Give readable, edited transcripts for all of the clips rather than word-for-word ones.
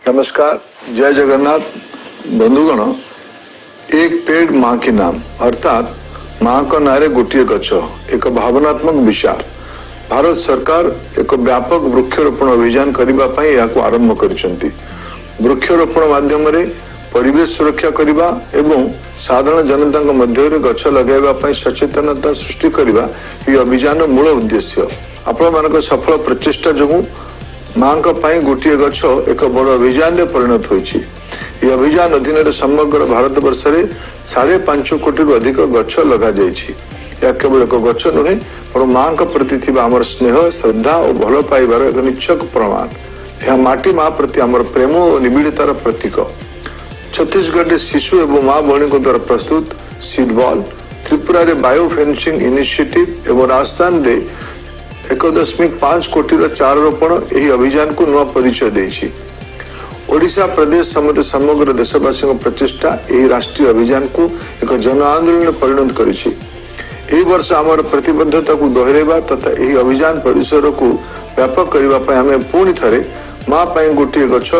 नमस्कार, जय जगन्नाथ बंधुगण। एक पेड़ माँ के नाम अर्थात माँ का नारे गोटे गछ एक भावनात्मक विचार। भारत सरकार एक व्यापक वृक्षरोपण अभियान करने आरंभ करिसेंती। वृक्षरोपण माध्यम परिवेश सुरक्षा करने एवं साधारण जनता मध्य गछ लगेगा सचेतनता सृष्टि करने यह अभियान मूल उद्देश्य। आपण मान सफल प्रचेषा जो माँ गोटे गछ एक बड़ अभियान परिणत होइछि। यह अभियान अधीन समग्र भारत वर्ष में 5.5 कोटी अधिक गछ लगा जाइछि। यह केवल एक गछ नुहे पर माँ प्रति थिबा हमर स्नेह श्रद्धा और भल पाइबार एक निश्चक प्रमाण। यह माटी माँ प्रति हमर प्रेम और निबिड़तार प्रतीक। छत्तीसगढ़ शिशु एवं माँ भणी द्वारा प्रस्तुत सीड बॉल, त्रिपुरा रे बायो फेंसिंग इनिशिएटिव एवं राजस्थान रे 1.5 कोटी चार रोपण यही अभियान को नवा परिचय देछि। ओडिशा प्रदेश समेत समग्र देशवासी प्रचेषा यही राष्ट्रीय अभियान को एक जन आंदोलन परिणत करिछि। एही वर्ष आमर प्रतिबद्धता को दोहराइबा तथा यही अभियान परिसर को व्यापक करने आम पुणी थे माँ गोटे गछ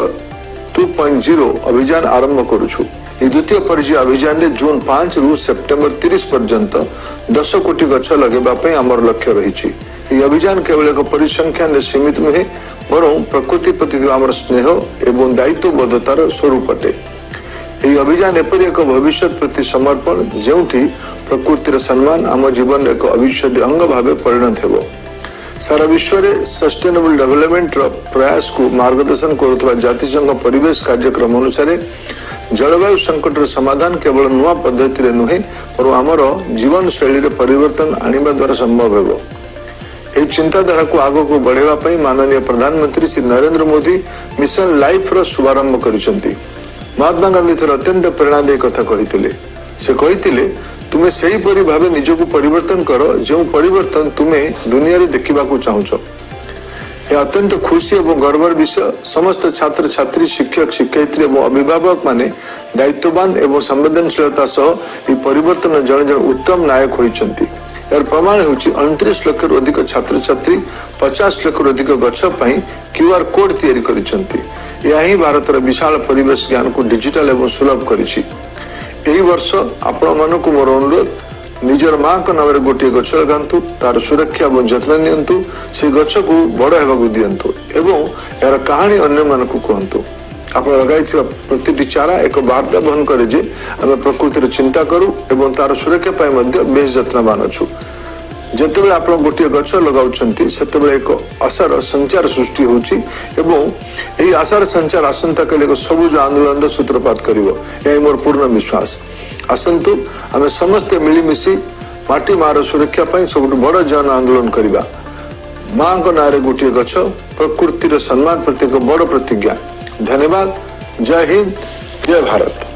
2.0 अभियान आरंभ करुछु। द्वितीय पर्याय अभियान रे जून 5 रु सेप्टेम्बर 30 पर्यंत 10 कोटी गछ लगेबाई आमर लक्ष्य रही। यह अभियान केवल एक परिसंख्यान सीमित नुहे बरं प्रकृति प्रति आमर स्नेह एवं दायित्वबद्धतार स्वरूप अटे। यह अभियान एपरि एक भविष्य प्रति समर्पण जेउठी प्रकृतिर सम्मान आम जीवन एक अविच्छेद्य अंग भाव परिणत हेबो। सारा विश्व में सस्टेनेबल डेवलपमेंट प्रयास को मार्गदर्शन करुवा जातिसंघ परिवेश कार्यक्रम अनुसार जलवायु संकट समाधान केवल नुआ पद्धति नुहे पर आमर जीवन शैली परिवर्तन आनिबा द्वारा संभव हेबो। यह चिंताधारा को आग को बढ़ावा माननीय प्रधानमंत्री श्री नरेंद्र मोदी मिशन लाइफ रो शुभारंभ करिसेंती। महात्मा गांधी थर अत्यंत प्रेरणादायी कथा कहिथिले। से कहिथिले तुमे सही परि भाबे निजको परिवर्तन करो जो परिवर्तन तुमे दुनिया रे देखिबा को चाहुछ। यह अत्यंत खुशी एवं गर्वर विषय। समस्त छात्र छात्री शिक्षक शिक्षयित्री एवं अभिभावक माने दायित्ववान एवं संवेदनशीलता सह परिवर्तन जन जन उत्तम नायक होइछंती। यार प्रमाण होछि 29 लाख रु अधिक छात्र छात्री 50 लाख रु अधिक गछ पई क्यूआर कोड तैयारी करिसंती। यह ही भारत रे विशाल परिवेश ज्ञान को डिजिटल एवं सुलभ करिछि। एही वर्ष आपण मानको मोर अनुरोध निजर माँ का नाम गोटे गछ लगांतु, तार सुरक्षा और जत्न नियंतु, से गछ को बड़ हेबाकु दियंतु एवं यार कहानी अन्य मानकु कहंतु। आप लगाइथिबा प्रतिटी चारा एक वार्ता बहन करे जे आमे प्रकृतिर चिंता करू एवं तार सुरक्षा पाई मध्य बेस जत्नवान अछु। जेतेबेले आप गोटे गछ लगाउछंती सेतेबेले एक आशार संचार सृष्टि होछि एवं एही आशार संचार आसंता काले एक सबुज आंदोलन सूत्रपात करिवो। यही मोर पूर्ण विश्वास। आसंतु आमे समस्त मिलीमिशी माटी मार सुरक्षा पाई सबुठ बड़ जन आंदोलन करिबा। माँ को नारे गोटे गछ प्रकृतिर सम्मान प्रति एक बड़ प्रतिज्ञा। धन्यवाद। जय हिंद, जय भारत।